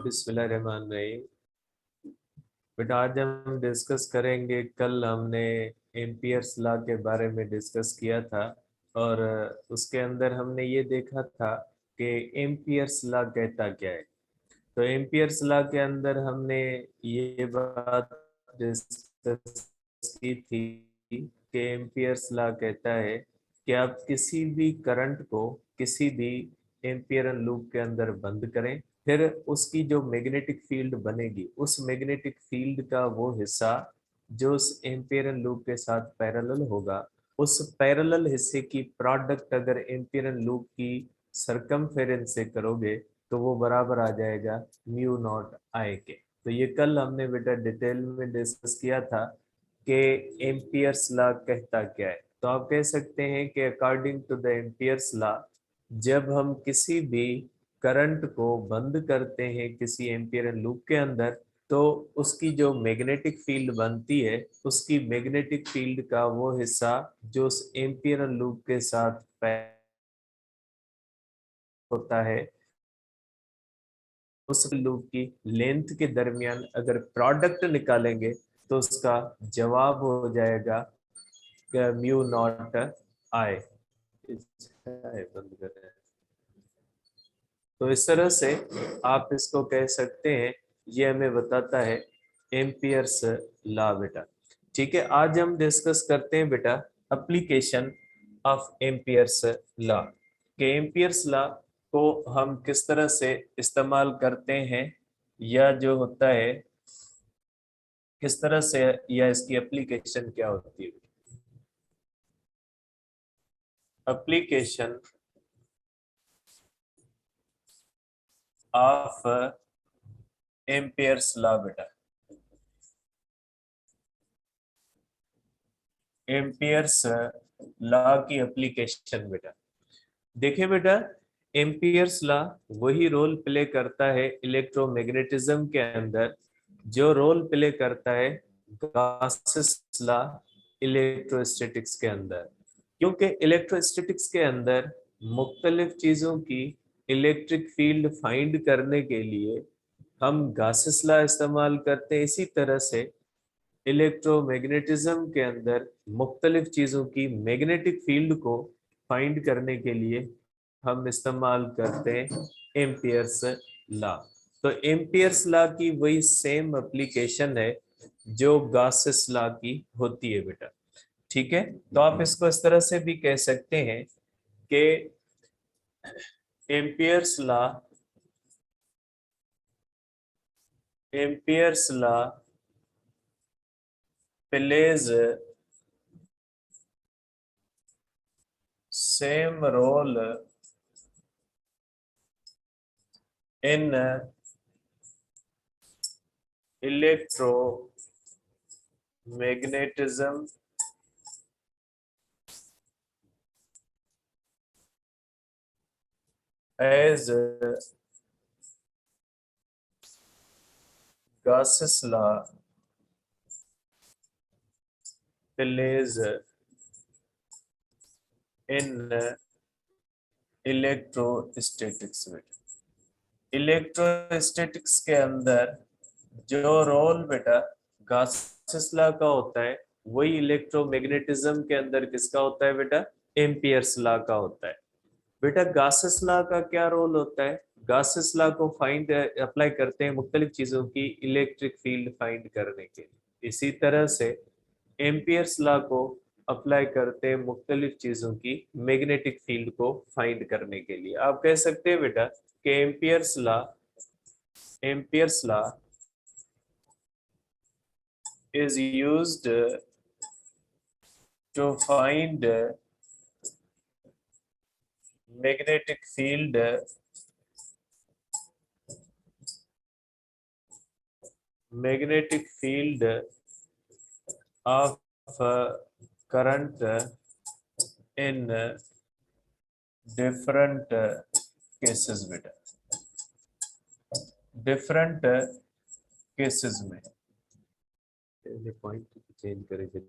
बिस्मिल्लाहिर्रहमानिर्रहीम। बेटा आज हम डिस्कस करेंगे, कल हमने एम्पियर्स लॉ के बारे में डिस्कस किया था और उसके अंदर हमने ये देखा था कि एम्पियर्स लॉ कहता क्या है। तो एम्पियर्स लॉ के अंदर हमने ये बात डिस्कस की थी कि एम्पियर्स लॉ कहता है कि आप किसी भी करंट को किसी भी एम्पियर लूप के अंदर बंद करें, फिर उसकी जो मैग्नेटिक फील्ड बनेगी उस मैग्नेटिक फील्ड का वो हिस्सा जो उस एम्पियर लूप के साथ पैरेलल होगा, उस पैरेलल हिस्से की प्रोडक्ट अगर एम्पियर लूप की सरकमफेरेंस से करोगे तो वो बराबर आ जाएगा म्यू नॉट आई के। तो ये कल हमने बेटा डिटेल में डिस्कस किया था कि एम्पियर्स लॉ कहता क्या है। तो आप कह सकते हैं कि according to the Ampere's law, जब हम किसी भी करंट को बंद करते हैं किसी एम्पियर लूप के अंदर, तो उसकी जो मैग्नेटिक फील्ड बनती है उसकी मैग्नेटिक फील्ड का वो हिस्सा जो उस एम्पियर लूप के साथ होता है, उस लूप की लेंथ के दरमियान अगर प्रोडक्ट निकालेंगे तो उसका जवाब हो जाएगा म्यू नॉट आई। बंद करें। तो इस तरह से आप इसको कह सकते हैं, ये हमें बताता है एम्पियर्स लॉ बेटा। ठीक है, आज हम डिस्कस करते हैं बेटा एप्लीकेशन ऑफ एम्पियर्स लॉ के एम्पियर्स लॉ को हम किस तरह से इस्तेमाल करते हैं, या जो होता है किस तरह से, या इसकी एप्लीकेशन क्या होती है। एप्लीकेशन ऑफ एम्पियर्स लॉ बेटा, एम्पियर्स लॉ की एप्लीकेशन बेटा। देखिए बेटा, एम्पियर्स लॉ वही रोल प्ले करता है इलेक्ट्रोमैग्नेटिज्म के अंदर जो रोल प्ले करता है गॉसेस लॉ इलेक्ट्रोस्टैटिक्स के अंदर। क्योंकि इलेक्ट्रोस्टैटिक्स के अंदर मुख्तलिफ चीजों की इलेक्ट्रिक फील्ड फाइंड करने के लिए हम गॉसेस लॉ इस्तेमाल करते हैं, इसी तरह से इलेक्ट्रोमैग्नेटिज्म के अंदर मुख्तलिफ चीजों की मैग्नेटिक फील्ड को फाइंड करने के लिए हम इस्तेमाल करते हैं एम्पियर्स लॉ। तो एम्पियर्स लॉ की वही सेम एप्लीकेशन है जो गॉसेस लॉ की होती है बेटा। ठीक है, तो आप इसको इस तरह से भी कह सकते हैं कि Ampere's law, Ampere's law plays same role in electromagnetism as Gauss's law plays in electrostatics में। इलेक्ट्रोस्टैटिक्स के अंदर जो रोल बेटा गॉसेस लॉ का होता है वही इलेक्ट्रोमैग्नेटिज्म के अंदर किसका होता है बेटा, एम्पियर्स लॉ का होता है। बेटा गॉसेस लॉ का क्या रोल होता है, गॉसेस लॉ को फाइंड अप्लाई करते हैं मुख्तलिफ चीजों की इलेक्ट्रिक फील्ड फाइंड करने के लिए। इसी तरह से एम्पियर्स लॉ को अप्लाई करते हैं मुख्तलिफ चीजों की मैग्नेटिक फील्ड को फाइंड करने के लिए। आप कह सकते हैं बेटा कि Ampere's law is used to find magnetic field of current in different cases बेटा, डिफरेंट केसेस में। पॉइंट चेंज करेंगे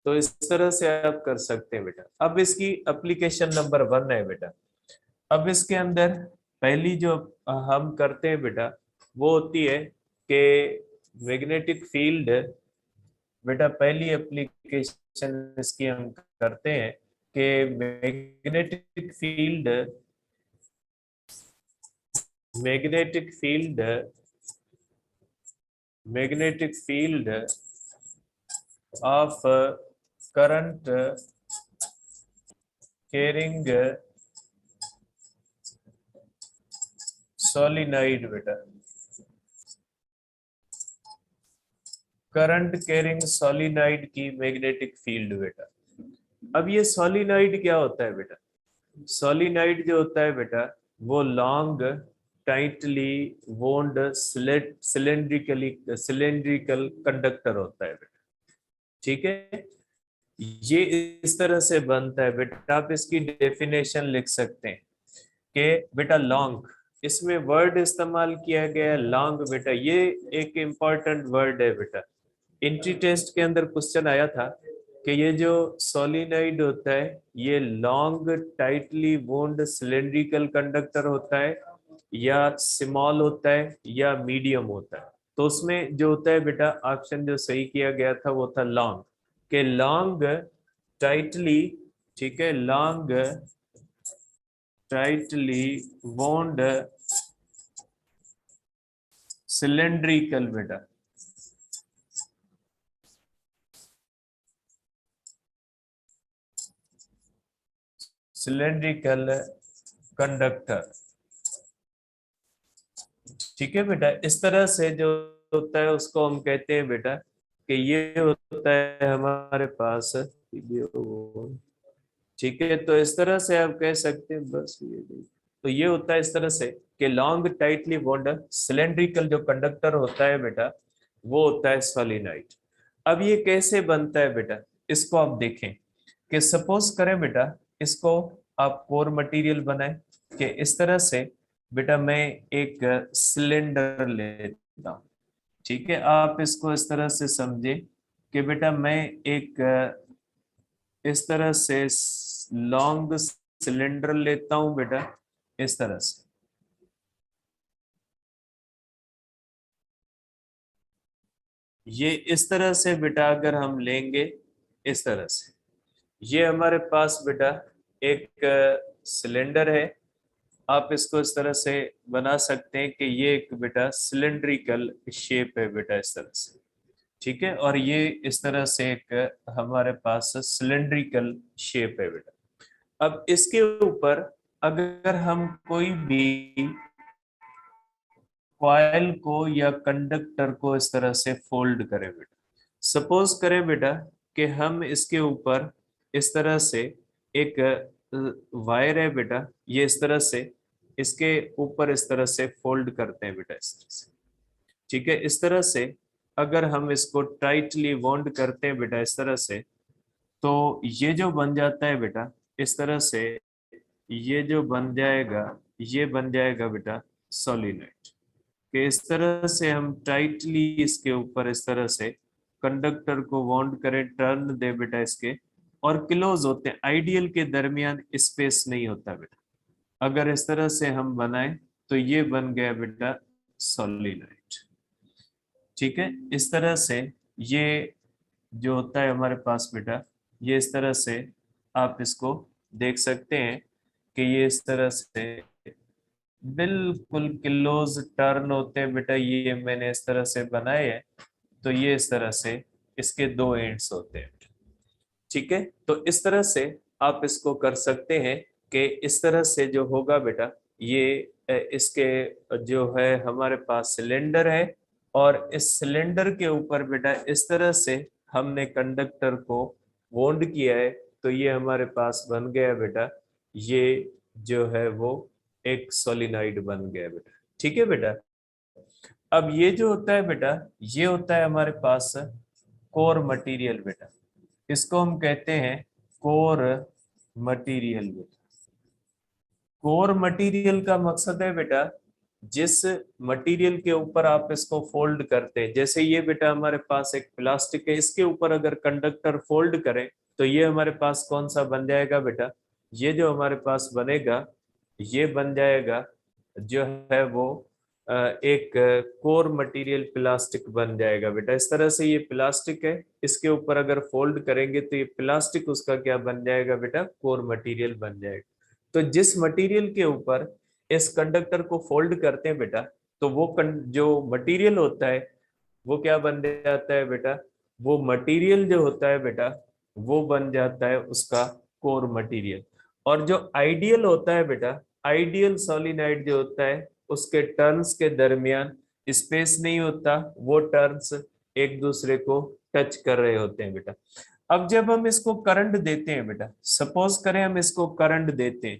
तो इस तरह से आप कर सकते हैं बेटा। अब इसकी एप्लीकेशन नंबर 1 है बेटा। अब इसके अंदर पहली जो हम करते हैं बेटा वो होती है कि मैग्नेटिक फील्ड, बेटा पहली एप्लीकेशन इसकी हम करते हैं कि magnetic field magnetic field of current carrying solenoid, बेटा करंट कैरिंग सोलिनॉइड की मैग्नेटिक फील्ड। बेटा अब ये सोलिनॉइड क्या होता है बेटा? सोलिनॉइड जो होता है बेटा वो लॉन्ग टाइटली वोन्ड सिलेंड्रिकल कंडक्टर होता है बेटा। ठीक है, ये इस तरह से बनता है बेटा। आप इसकी डेफिनेशन लिख सकते हैं कि बेटा लॉन्ग, इसमें वर्ड इस्तेमाल किया गया है लॉन्ग। बेटा ये एक इंपॉर्टेंट वर्ड है बेटा। एंट्री टेस्ट के अंदर क्वेश्चन आया था कि ये जो सोलिनॉइड होता है ये लॉन्ग टाइटली वोन्ड सिलेंड्रिकल कंडक्टर होता है या स्मॉल होता है या मीडियम होता है। तो उसमें जो होता है बेटा ऑप्शन जो सही किया गया था वो था लॉन्ग, के लॉन्ग टाइटली, ठीक है, लॉन्ग टाइटली वोन्ड सिलेंड्रिकल बेटा सिलेंड्रिकल कंडक्टर। ठीक है बेटा, इस तरह से जो होता है उसको हम कहते हैं बेटा कि ये होता है हमारे पास। ठीक है, तो इस तरह से आप कह सकते हैं, बस ये नहीं। तो ये होता है इस तरह से कि लॉन्ग टाइटली बॉन्ड सिलेंड्रिकल जो कंडक्टर होता है बेटा वो होता है सोलिनॉइड। अब ये कैसे बनता है बेटा, इसको आप देखें कि सपोज करें बेटा इसको आप कोर मटेरियल बनाए कि इस तरह से बेटा मैं एक सिलेंडर लेता हूं। ठीक है, आप इसको इस तरह से समझे कि बेटा मैं एक इस तरह से लॉन्ग सिलेंडर लेता हूं बेटा, इस तरह से। ये इस तरह से बेटा अगर हम लेंगे इस तरह से, ये हमारे पास बेटा एक सिलेंडर है। आप इसको इस तरह से बना सकते हैं कि ये एक बेटा सिलेंड्रिकल शेप है बेटा, इस तरह से। ठीक है, और ये इस तरह से एक हमारे पास सिलेंड्रिकल शेप है बेटा। अब इसके ऊपर अगर हम कोई भी कॉइल को या कंडक्टर को इस तरह से फोल्ड करें बेटा, सपोज करें बेटा कि हम इसके ऊपर इस तरह से एक वायर है बेटा, ये इस तरह से इसके ऊपर इस तरह से फोल्ड करते हैं बेटा, इस तरह से। ठीक है, इस तरह से अगर हम इसको टाइटली बॉन्ड करते हैं बेटा इस तरह से, तो ये जो बन जाता है बेटा इस तरह से, ये जो बन जाएगा ये बन जाएगा बेटा सोलिनॉइड। कि इस तरह से हम टाइटली इसके ऊपर इस तरह से कंडक्टर को बॉन्ड करें, टर्न दे बेटा इसके, और क्लोज होते हैं। आइडियल के दरमियान स्पेस नहीं होता बेटा। अगर इस तरह से हम बनाएं तो ये बन गया बेटा सोलिनॉइड। ठीक है, इस तरह से ये जो होता है हमारे पास बेटा, ये इस तरह से आप इसको देख सकते हैं कि ये इस तरह से बिल्कुल क्लोज टर्न होते हैं बेटा। ये मैंने इस तरह से बनाए हैं, तो ये इस तरह से इसके दो एंड्स होते हैं। ठीक है, तो इस तरह से आप इसको कर सकते हैं कि इस तरह से जो होगा बेटा ये इसके जो है हमारे पास सिलेंडर है, और इस सिलेंडर के ऊपर बेटा इस तरह से हमने कंडक्टर को वोल्ड किया है, तो ये हमारे पास बन गया बेटा, ये जो है वो एक सोलिनॉइड बन गया बेटा। ठीक है बेटा, अब ये जो होता है बेटा ये होता है हमारे पास कोर मटेरियल बेटा। इसको हम कहते हैं कोर मटेरियल बेटा। कोर मटेरियल का मकसद है बेटा जिस मटेरियल के ऊपर आप इसको फोल्ड करते हैं, जैसे ये बेटा हमारे पास एक प्लास्टिक है, इसके ऊपर अगर कंडक्टर फोल्ड करें तो ये हमारे पास कौन सा बन जाएगा बेटा, ये जो हमारे पास बनेगा ये बन जाएगा जो है वो एक कोर मटेरियल प्लास्टिक बन जाएगा बेटा। इस तरह से ये प्लास्टिक है, इसके ऊपर अगर फोल्ड करेंगे तो ये प्लास्टिक उसका क्या बन जाएगा बेटा, कोर मटेरियल बन जाएगा। तो जिस मटेरियल के ऊपर इस कंडक्टर को फोल्ड करते हैं बेटा, तो वो जो मटेरियल होता है वो क्या बन जाता है बेटा, वो मटेरियल जो होता है बेटा वो बन जाता है उसका कोर मटेरियल। और जो आइडियल होता है बेटा, आइडियल सोलिनॉइड जो होता है उसके टर्न्स के दरमियान स्पेस नहीं होता, वो टर्न्स एक दूसरे को टच कर रहे होते हैं बेटा। अब जब हम इसको करंट देते हैं बेटा, सपोज करें हम इसको करंट देते हैं,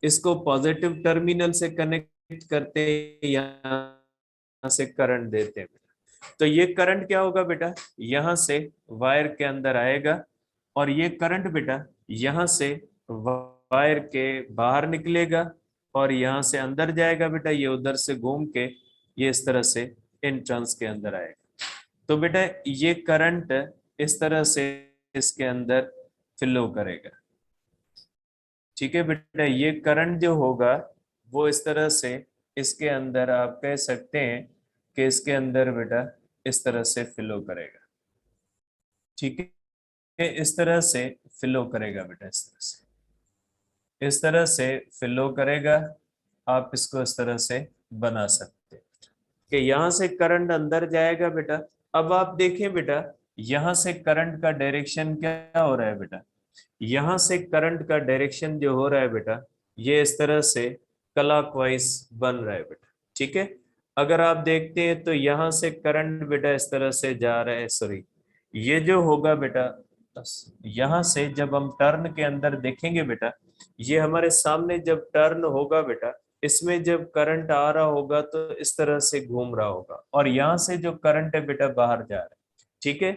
इसको पॉजिटिव टर्मिनल से कनेक्ट करते हैं, यहाँ से करंट देते हैं बेटा, तो ये करंट क्या होगा बेटा, यहाँ से वायर के अंदर आएगा, और ये करंट बेटा यहाँ से वायर के बाहर निकलेगा, और यहाँ से अंदर जाएगा बेटा, ये उधर से घूम के ये इस तरह से एंट्रेंस के अंदर आएगा। तो बेटा ये करंट इस तरह से इसके अंदर फ्लो करेगा। ठीक है बेटा, ये करंट जो होगा वो इस तरह से इसके अंदर आप कह सकते हैं कि इसके अंदर बेटा इस तरह से फ्लो करेगा। ठीक है, इस तरह से फ्लो करेगा बेटा, इस तरह से फ्लो करेगा। आप इसको इस तरह से बना सकते हैं कि यहाँ से करंट अंदर जाएगा बेटा। अब आप देखें बेटा, यहाँ से करंट का डायरेक्शन क्या हो रहा है बेटा, यहाँ से करंट का डायरेक्शन जो हो रहा है बेटा, ये इस तरह से क्लॉकवाइज बन रहा है बेटा। ठीक है, अगर आप देखते हैं तो यहाँ से करंट बेटा इस तरह से जा रहा है, सॉरी ये जो होगा बेटा, यहाँ से जब हम टर्न के अंदर देखेंगे बेटा, ये हमारे सामने जब टर्न होगा बेटा, इसमें जब करंट आ रहा होगा तो इस तरह से घूम रहा होगा, और यहाँ से जो करंट है बेटा बाहर जा रहा है। ठीक है,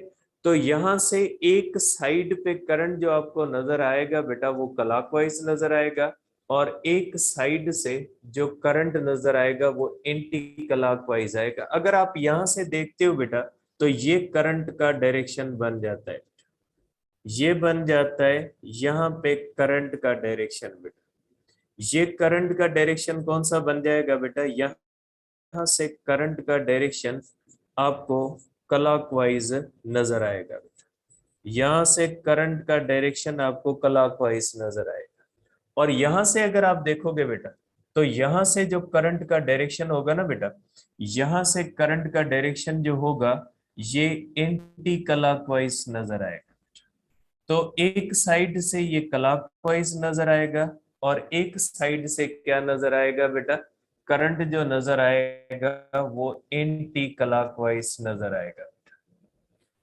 तो यहाँ से एक साइड पे करंट जो आपको नजर आएगा बेटा वो क्लॉकवाइज नजर आएगा, और एक साइड से जो करंट नजर आएगा वो एंटी क्लॉकवाइज आएगा। अगर आप यहाँ से देखते हो बेटा तो ये करंट का डायरेक्शन बन जाता है, ये बन जाता है यहाँ पे करंट का डायरेक्शन बेटा। ये करंट का डायरेक्शन कौन सा बन जाएगा बेटा, यहाँ से करंट का डायरेक्शन आपको क्लॉकवाइज नजर आएगा बेटा। यहाँ से करंट का डायरेक्शन आपको क्लॉकवाइज नजर आएगा, और यहाँ से अगर आप देखोगे बेटा तो यहाँ से जो करंट का डायरेक्शन होगा ना बेटा, यहाँ से करंट का डायरेक्शन जो होगा ये एंटी क्लॉकवाइज नजर आएगा। तो एक साइड से ये क्लॉकवाइज नजर आएगा, और एक साइड से क्या नजर आएगा बेटा, करंट जो नजर आएगा वो एंटी क्लॉकवाइज नजर आएगा।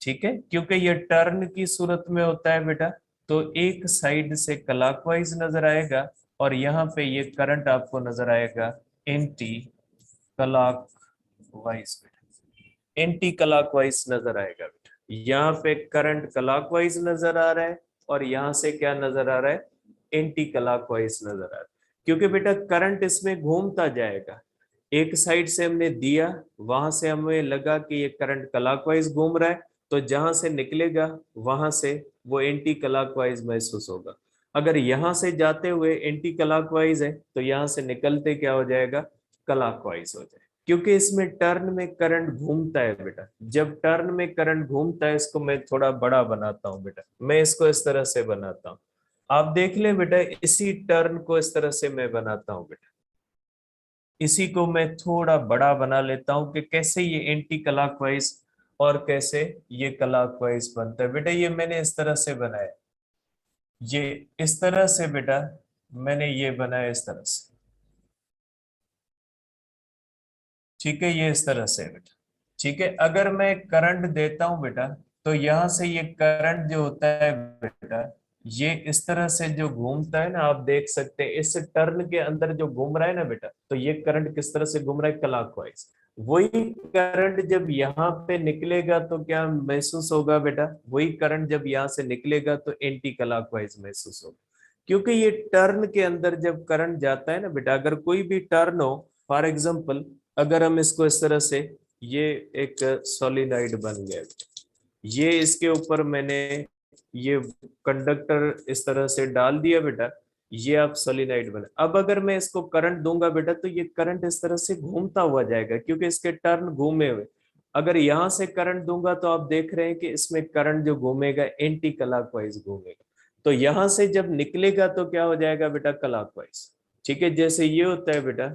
ठीक है, क्योंकि ये टर्न की सूरत में होता है बेटा, तो एक साइड से क्लॉकवाइज नजर आएगा, और यहाँ पे ये करंट आपको नजर आएगा एंटी क्लॉकवाइज बेटा, एंटी क्लॉकवाइज नजर आएगा बेटा। यहाँ पे करंट क्लॉकवाइज नजर आ रहा है, और यहाँ से क्या नजर आ रहा है, एंटी क्लॉकवाइज नजर आ रहा है, क्योंकि बेटा करंट इसमें घूमता जाएगा। एक साइड से हमने दिया, वहां से हमें लगा कि ये करंट क्लॉकवाइज घूम रहा है, तो जहां से निकलेगा वहां से वो एंटी क्लॉकवाइज महसूस होगा। अगर यहाँ से जाते हुए एंटी क्लॉकवाइज है तो यहाँ से निकलते क्या हो जाएगा, क्लॉकवाइज हो जाएगा, क्योंकि इसमें टर्न में करंट घूमता है बेटा। जब टर्न में करंट घूमता है, इसको मैं थोड़ा बड़ा बनाता हूँ बेटा, मैं इसको इस तरह से बनाता हूँ, आप देख ले बेटा, इसी टर्न को इस तरह से मैं बनाता हूँ बेटा, इसी को मैं थोड़ा बड़ा बना लेता हूं कि कैसे ये एंटी क्लॉकवाइज और कैसे ये क्लॉकवाइज बनता है बेटा। ये मैंने इस तरह से बनाया, ये इस तरह से बेटा मैंने ये बनाया इस तरह से। ठीक है, ये इस तरह से है बेटा। ठीक है, अगर मैं करंट देता हूं बेटा, तो यहां से ये करंट जो होता है बेटा, ये इस तरह से जो घूमता है ना, आप देख सकते हैं इस टर्न के अंदर जो घूम रहा है ना बेटा, तो ये करंट किस तरह से घूम रहा है, क्लॉकवाइज। वही करंट जब यहाँ पे निकलेगा तो क्या महसूस होगा बेटा, वही करंट जब यहाँ से निकलेगा तो एंटी क्लॉकवाइज महसूस होगा, क्योंकि ये टर्न के अंदर जब करंट जाता है ना बेटा, अगर कोई भी टर्न हो, फॉर एग्जाम्पल अगर हम इसको इस तरह से, ये एक सॉलिनॉइड बन गया, ये इसके ऊपर मैंने ये कंडक्टर इस तरह से डाल दिया बेटा, ये आप सोलिनाइड बने। अब अगर मैं इसको करंट दूंगा बेटा तो ये करंट इस तरह से घूमता हुआ जाएगा क्योंकि इसके टर्न घूमे हुए। अगर यहां से करंट दूंगा तो आप देख रहे हैं कि इसमें करंट जो घूमेगा एंटी क्लॉकवाइज घूमेगा। तो यहां से जब निकलेगा तो क्या हो जाएगा बेटा, क्लॉकवाइज। ठीक है, जैसे ये होता है बेटा,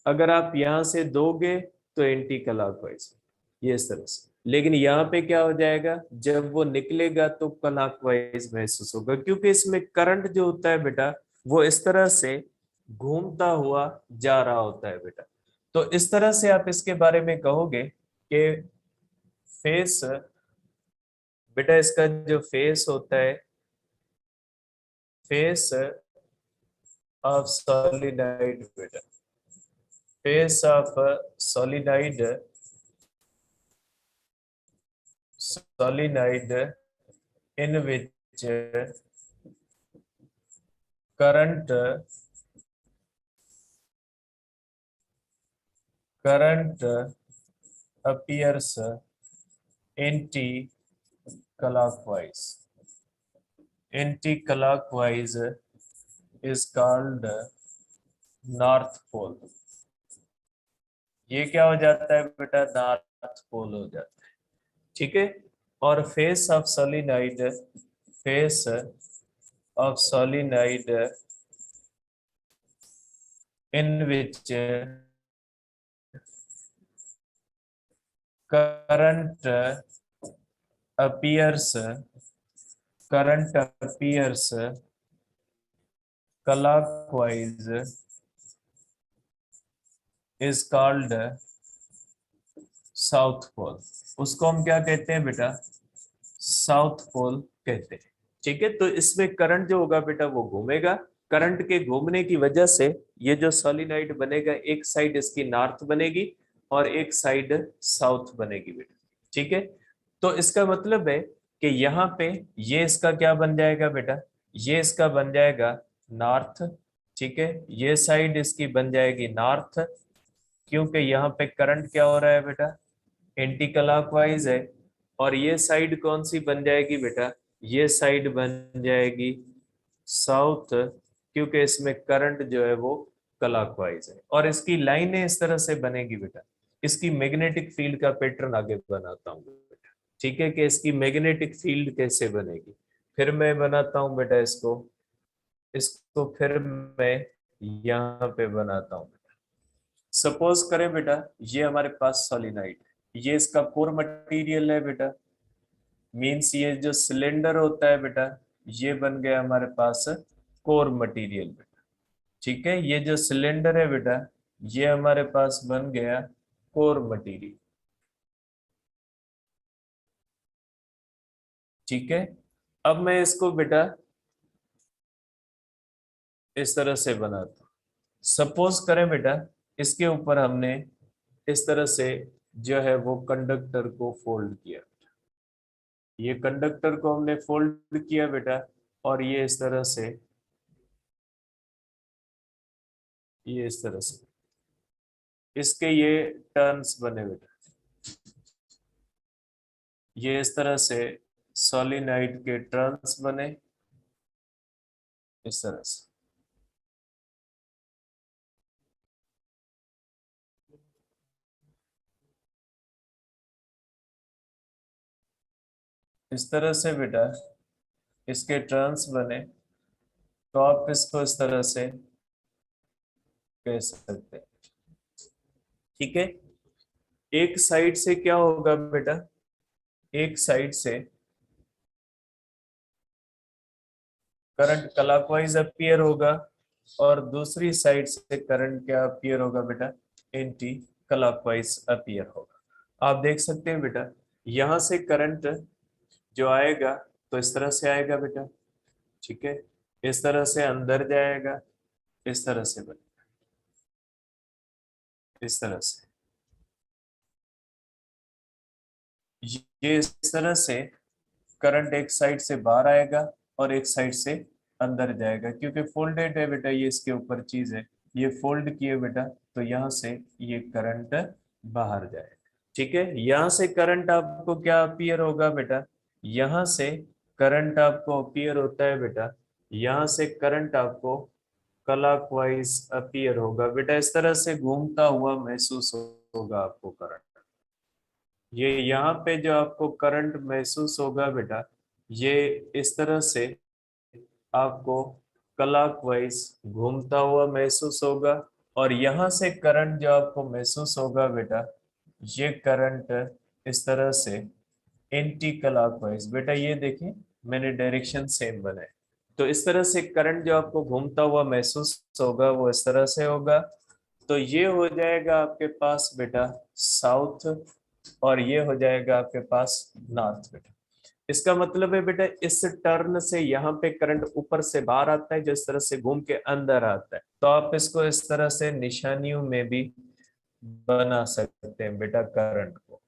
अगर आप यहां से दोगे तो एंटी क्लॉकवाइज, ये इस तरह से। लेकिन यहाँ पे क्या हो जाएगा, जब वो निकलेगा तो क्लॉकवाइज महसूस होगा क्योंकि इसमें करंट जो होता है बेटा वो इस तरह से घूमता हुआ जा रहा होता है बेटा। तो इस तरह से आप इसके बारे में कहोगे कि फेस, बेटा इसका जो फेस होता है, फेस ऑफ सॉलिनाइड बेटा, face of solenoid, solenoid in which current appears anti-clockwise. Anti-clockwise is called north pole. ये क्या हो जाता है बेटा, नॉर्थ पोल हो जाता है। ठीक है, और face of solenoid, face of solenoid in which current appears clockwise is called south pole. उसको हम क्या कहते हैं बेटा, साउथ पोल कहते हैं। ठीक है, तो इसमें करंट जो होगा बेटा वो घूमेगा। करंट के घूमने की वजह से ये जो सोलिनॉइड बनेगा, एक साइड इसकी नॉर्थ बनेगी और एक साइड साउथ बनेगी बेटा। ठीक है, तो इसका मतलब है कि यहाँ पे ये इसका क्या बन जाएगा बेटा, ये इसका बन जाएगा नॉर्थ। ठीक है, ये साइड इसकी बन जाएगी नॉर्थ, क्योंकि यहाँ पे करंट क्या हो रहा है बेटा, एंटी क्लॉकवाइज है। और ये साइड कौन सी बन जाएगी बेटा, ये साइड बन जाएगी साउथ, क्योंकि इसमें करंट जो है वो क्लॉकवाइज है। और इसकी लाइनें इस तरह से बनेगी बेटा, इसकी मैग्नेटिक फील्ड का पैटर्न आगे बनाता हूँ बेटा। ठीक है, कि इसकी मैग्नेटिक फील्ड कैसे बनेगी, फिर मैं बनाता हूँ बेटा इसको, इसको फिर मैं यहाँ पे बनाता हूँ। सपोज करें बेटा ये हमारे पास सोलिनाइड, ये इसका कोर मटेरियल है बेटा, मींस ये जो सिलेंडर होता है बेटा ये बन गया हमारे पास कोर मटेरियल बेटा। ठीक है, ये जो सिलेंडर है बेटा ये हमारे पास बन गया कोर मटेरियल। ठीक है, अब मैं इसको बेटा इस तरह से बनाता हूं। सपोज करें बेटा इसके ऊपर हमने इस तरह से जो है वो कंडक्टर को फोल्ड किया, ये कंडक्टर को हमने फोल्ड किया बेटा, और ये इस तरह से, ये इस तरह से इसके ये टर्न्स बने बेटा, ये इस तरह से सोलिनाइड के टर्न्स बने इस तरह से। इस तरह से बेटा इसके टर्न्स बने, तो आप इसको इस तरह से कह सकते हैं। ठीक है, एक साइड से क्या होगा बेटा, एक साइड से करंट क्लॉकवाइज अपीयर होगा और दूसरी साइड से करंट क्या अपीयर होगा बेटा, एंटी क्लॉकवाइज अपीयर होगा। आप देख सकते हैं बेटा यहां से करंट जो आएगा तो इस तरह से आएगा बेटा। ठीक है, इस तरह से अंदर जाएगा, इस तरह से बेटा, इस तरह से, ये इस तरह से करंट एक साइड से बाहर आएगा और एक साइड से अंदर जाएगा, क्योंकि फोल्डेड है बेटा, ये इसके ऊपर चीज है, ये फोल्ड किए बेटा, तो यहाँ से ये करंट बाहर जाएगा। ठीक है, यहाँ से करंट आपको क्या अपीयर होगा बेटा, यहाँ से करंट आपको अपीयर होता है बेटा, यहाँ से करंट आपको क्लॉकवाइज अपीयर होगा बेटा, इस तरह से घूमता हुआ महसूस होगा आपको करंट। ये यहाँ पे जो आपको करंट महसूस होगा बेटा, ये इस तरह से आपको क्लॉकवाइज घूमता हुआ महसूस होगा। और यहाँ से करंट जो आपको महसूस होगा बेटा, ये करंट इस तरह से एंटी क्लॉकवाइज, बेटा ये देखें मैंने डायरेक्शन सेम बनाए। तो इस तरह से करंट जो आपको घूमता हुआ महसूस होगा वो इस तरह से होगा। तो ये हो जाएगा आपके पास बेटा साउथ, और ये हो जाएगा आपके पास नॉर्थ बेटा। इसका मतलब है बेटा इस टर्न से यहाँ पे करंट ऊपर से बाहर आता है, जिस तरह से घूम के अंदर आता है। तो आप इसको इस तरह से निशानियों में भी बना सकते हैं बेटा करंट को।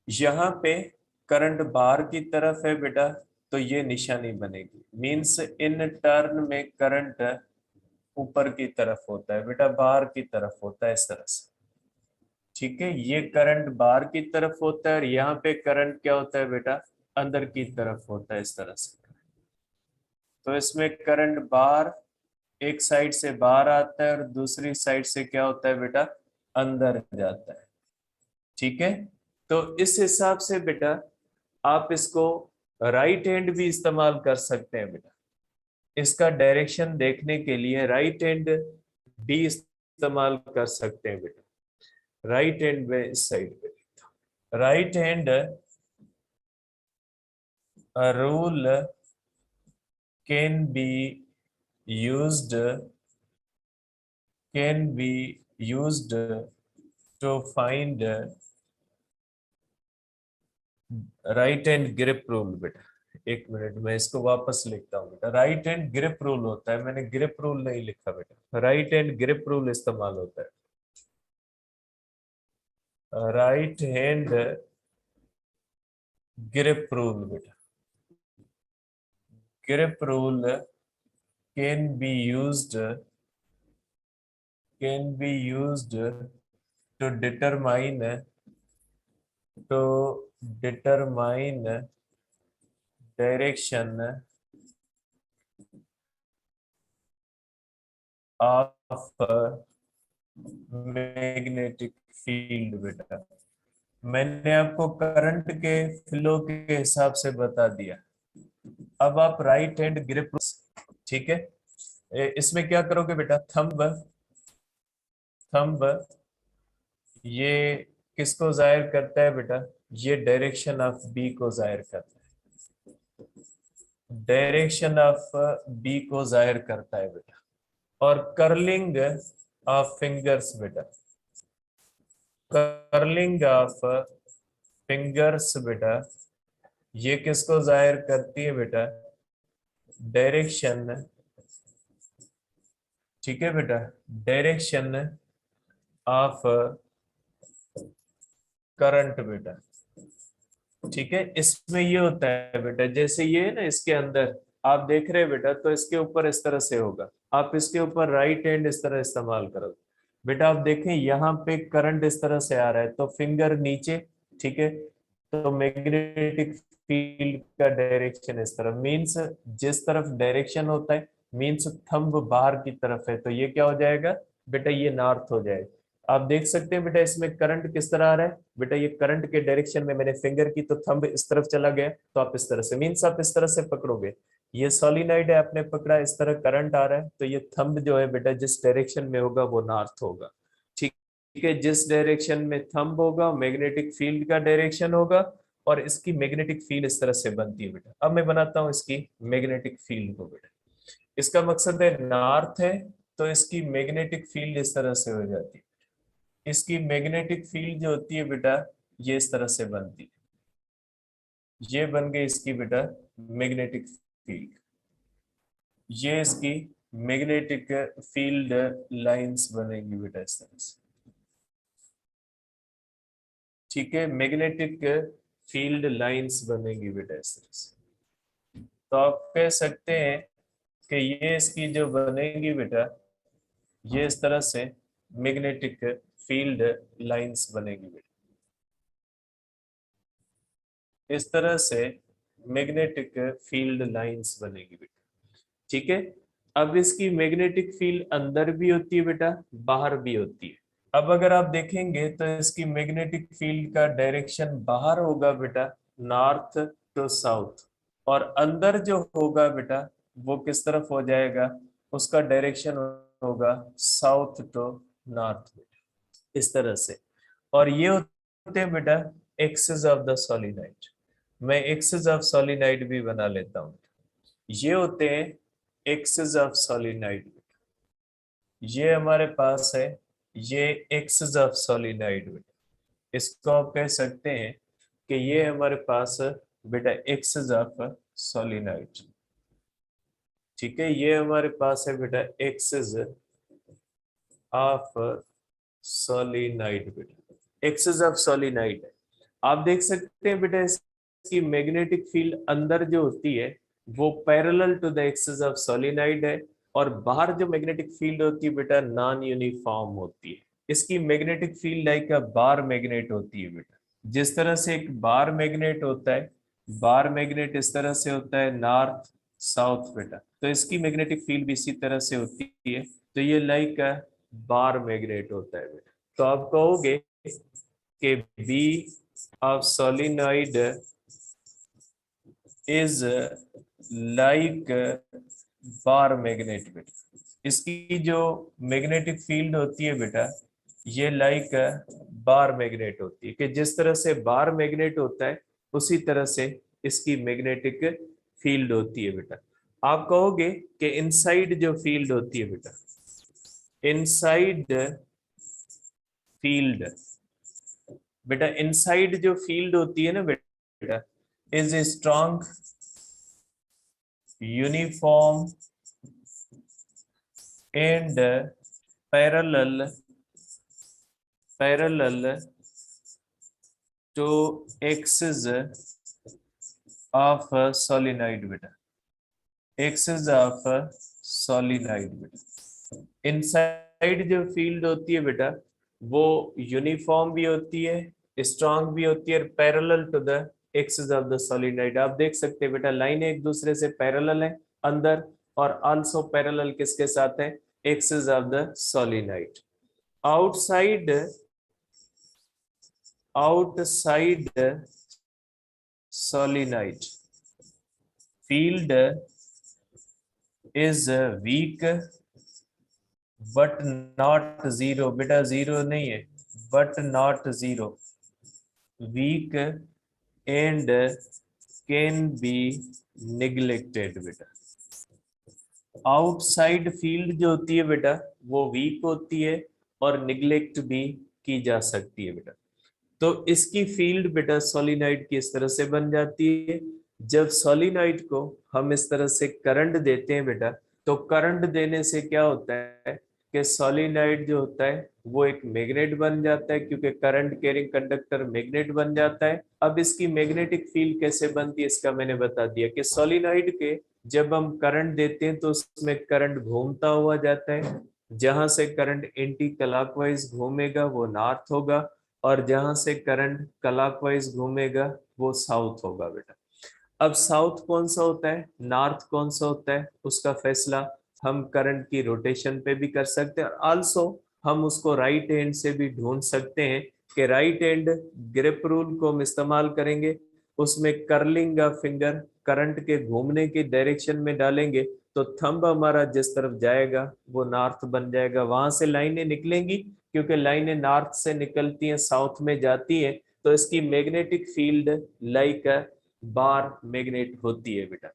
यहाँ पे करंट बाहर की तरफ है बेटा, तो ये निशानी बनेगी, मींस इन टर्न में करंट ऊपर की तरफ होता है बेटा, बाहर की तरफ होता है इस तरह से। ठीक है, ये करंट बाहर की तरफ होता है और यहाँ पे करंट क्या होता है बेटा, अंदर की तरफ होता है इस तरह से। तो इसमें करंट बाहर, एक साइड से बाहर आता है और दूसरी साइड से क्या होता है बेटा, अंदर जाता है। ठीक है, तो इस हिसाब से बेटा आप इसको राइट हैंड भी इस्तेमाल कर सकते हैं बेटा। इसका डायरेक्शन देखने के लिए राइट हैंड भी इस्तेमाल कर सकते हैं बेटा। राइट हैंड में इस साइड पे right hand rule can be used can be used to find right hand grip rule बेटा। एक मिनट मैं इसको वापस लिखता हूँ बेटा। राइट हैंड ग्रिप रूल होता है, मैंने ग्रिप रूल नहीं लिखा बेटा, राइट हैंड ग्रिप रूल इस्तेमाल होता है। राइट हैंड ग्रिप रूल बेटा, grip rule can be used to determine direction of magnetic field बेटा। मैंने आपको करंट के फ्लो के हिसाब से बता दिया। अब आप राइट हैंड ग्रिप, ठीक है, इसमें क्या करोगे बेटा, थंब थंब ये किसको जाहिर करता है बेटा, ये डायरेक्शन ऑफ बी को जाहिर करता है, डायरेक्शन ऑफ बी को जाहिर करता है बेटा। और कर्लिंग ऑफ फिंगर्स बेटा, कर्लिंग ऑफ फिंगर्स बेटा, ये किसको जाहिर करती है बेटा, डायरेक्शन, ठीक है बेटा, डायरेक्शन ऑफ करंट बेटा। ठीक है, इसमें ये होता है बेटा, जैसे ये है ना, इसके अंदर आप देख रहे हैं बेटा, तो इसके ऊपर इस तरह से होगा, आप इसके ऊपर राइट हैंड इस तरह इस्तेमाल करोगे बेटा। आप देखें यहाँ पे करंट इस तरह से आ रहा है, तो फिंगर नीचे, ठीक है, तो मैग्नेटिक फील्ड का डायरेक्शन इस तरफ, मींस जिस तरफ डायरेक्शन होता है, मींस थंब बाहर की तरफ है, तो ये क्या हो जाएगा बेटा, ये नॉर्थ हो जाएगा। आप देख सकते हैं बेटा इसमें करंट किस तरह आ रहा है बेटा, ये करंट के डायरेक्शन में मैंने फिंगर की तो थंब इस तरफ चला गया, तो आप इस तरह से, मींस आप इस तरह से पकड़ोगे, ये सोलिनॉइड है, आपने पकड़ा, इस तरह करंट आ रहा है, तो ये थंब जो है बेटा जिस डायरेक्शन में होगा वो नॉर्थ होगा। ठीक है, जिस डायरेक्शन में थंब होगा मैग्नेटिक फील्ड का डायरेक्शन होगा, और इसकी मैग्नेटिक फील्ड इस तरह से बनती है बेटा। अब मैं बनाता हूं इसकी मैग्नेटिक फील्ड को बेटा। इसका मकसद है नॉर्थ है, तो इसकी मैग्नेटिक फील्ड इस तरह से हो जाती है। इसकी मैग्नेटिक फील्ड जो होती है बेटा, ये इस तरह से बनती है, ये बन गई इसकी बेटा मैग्नेटिक फील्ड। ये इसकी मैग्नेटिक फील्ड लाइंस बनेगी बेटा इस तरह से। ठीक है, मैग्नेटिक फील्ड लाइंस बनेगी बेटा इस तरह से। तो आप कह सकते हैं कि ये इसकी जो बनेगी बेटा, ये इस तरह से मैग्नेटिक फील्ड लाइंस बनेगी बेटा, इस तरह से मैग्नेटिक फील्ड लाइंस बनेगी बेटा। ठीक है, अब इसकी मैग्नेटिक फील्ड अंदर भी होती है बेटा, बाहर भी होती है। अब अगर आप देखेंगे तो इसकी मैग्नेटिक फील्ड का डायरेक्शन बाहर होगा बेटा, नॉर्थ टू साउथ, और अंदर जो होगा बेटा वो किस तरफ हो जाएगा, उसका डायरेक्शन होगा साउथ टू नॉर्थ, इस तरह से। और ये होते हैं बेटा एक्सिस ऑफ द सोलिनॉइड। मैं एक्सिस ऑफ सोलिनॉइड भी बना लेता हूँ। ये होते हैं एक्सिस ऑफ सोलिनॉइड। ये हमारे पास है, ये एक्सिस ऑफ सोलिनॉइड। इसको आप कह सकते हैं कि ये हमारे पास बेटा एक्सिस ऑफ सोलिनॉइड। ठीक है, ये हमारे पास है बेटा एक्सिस ऑफ सोलिनॉइड। बेटा एक्सिस ऑफ सोलिनॉइड है। आप देख सकते हैं बेटा इसकी मैग्नेटिक फील्ड अंदर जो होती है वो parallel to the axis of solenoid है, और बाहर जो मैग्नेटिक फील्ड होती है बेटा नॉन यूनिफॉर्म होती है। इसकी मैग्नेटिक फील्ड लाइक अ बार मैग्नेट होती है बेटा। जिस तरह से एक बार मैग्नेट होता है, बार मैग्नेट इस तरह से होता है नॉर्थ साउथ बेटा, तो इसकी मैग्नेटिक फील्ड भी इसी तरह से होती है। तो ये लाइक अ बार मैग्नेट होता है बेटा। तो आप कहोगे कि B of solenoid is like bar magnet बेटा। इसकी जो मैग्नेटिक फील्ड होती है बेटा ये लाइक बार मैग्नेट होती है, कि जिस तरह से बार मैग्नेट होता है उसी तरह से इसकी मैग्नेटिक फील्ड होती है बेटा। आप कहोगे कि इनसाइड जो फील्ड होती है बेटा, इनसाइड फील्ड बेटा, इनसाइड जो फील्ड होती है ना बेटा is strong uniform and parallel to axis of solenoid बेटा, एक्सिस ऑफ सोलिनॉइड बेटा। इनसाइड जो फील्ड होती है बेटा वो यूनिफॉर्म भी होती है, स्ट्रांग भी होती है, और parallel to the axis of the solenoid. आप देख सकते हैं बेटा लाइन एक दूसरे से पैरेलल है अंदर, और आल्सो पैरेलल किसके साथ है, axis of the solenoid. Outside outside solenoid field is weak but not zero बेटा, जीरो नहीं है but not zero, weak and can be neglected बेटा। आउटसाइड फील्ड जो होती है बेटा वो वीक होती है और निग्लेक्ट भी की जा सकती है बेटा। तो इसकी फील्ड बेटा सोलिनॉइड की इस तरह से बन जाती है। जब सोलिनॉइड को हम इस तरह से करंट देते हैं बेटा, तो करंट देने से क्या होता है कि सोलिनॉइड जो होता है वो एक मैग्नेट बन जाता है, क्योंकि करंट कैरिंग कंडक्टर मैग्नेट बन जाता है। अब इसकी मैग्नेटिक फील्ड कैसे बनती है इसका मैंने बता दिया कि सोलिनॉइड के जब हम करंट देते हैं तो उसमें करंट घूमता हुआ जाता है। जहां से करंट एंटी क्लॉकवाइज घूमेगा वो नॉर्थ होगा, और जहां से करंट क्लॉकवाइज घूमेगा वो साउथ होगा बेटा। अब साउथ कौन सा होता है, नॉर्थ कौन सा होता है, उसका फैसला हम करंट की रोटेशन पे भी कर सकते हैं, और आल्सो हम उसको राइट हैंड से भी ढूंढ सकते हैं कि राइट हैंड ग्रिप रूल को हम इस्तेमाल करेंगे। उसमें कर्लिंग का फिंगर करंट के घूमने की डायरेक्शन में डालेंगे तो थंब हमारा जिस तरफ जाएगा वो नॉर्थ बन जाएगा। वहां से लाइनें निकलेंगी, क्योंकि लाइनें नॉर्थ से निकलती हैं साउथ में जाती हैं, तो इसकी magnetic field like bar magnet होती है बेटा।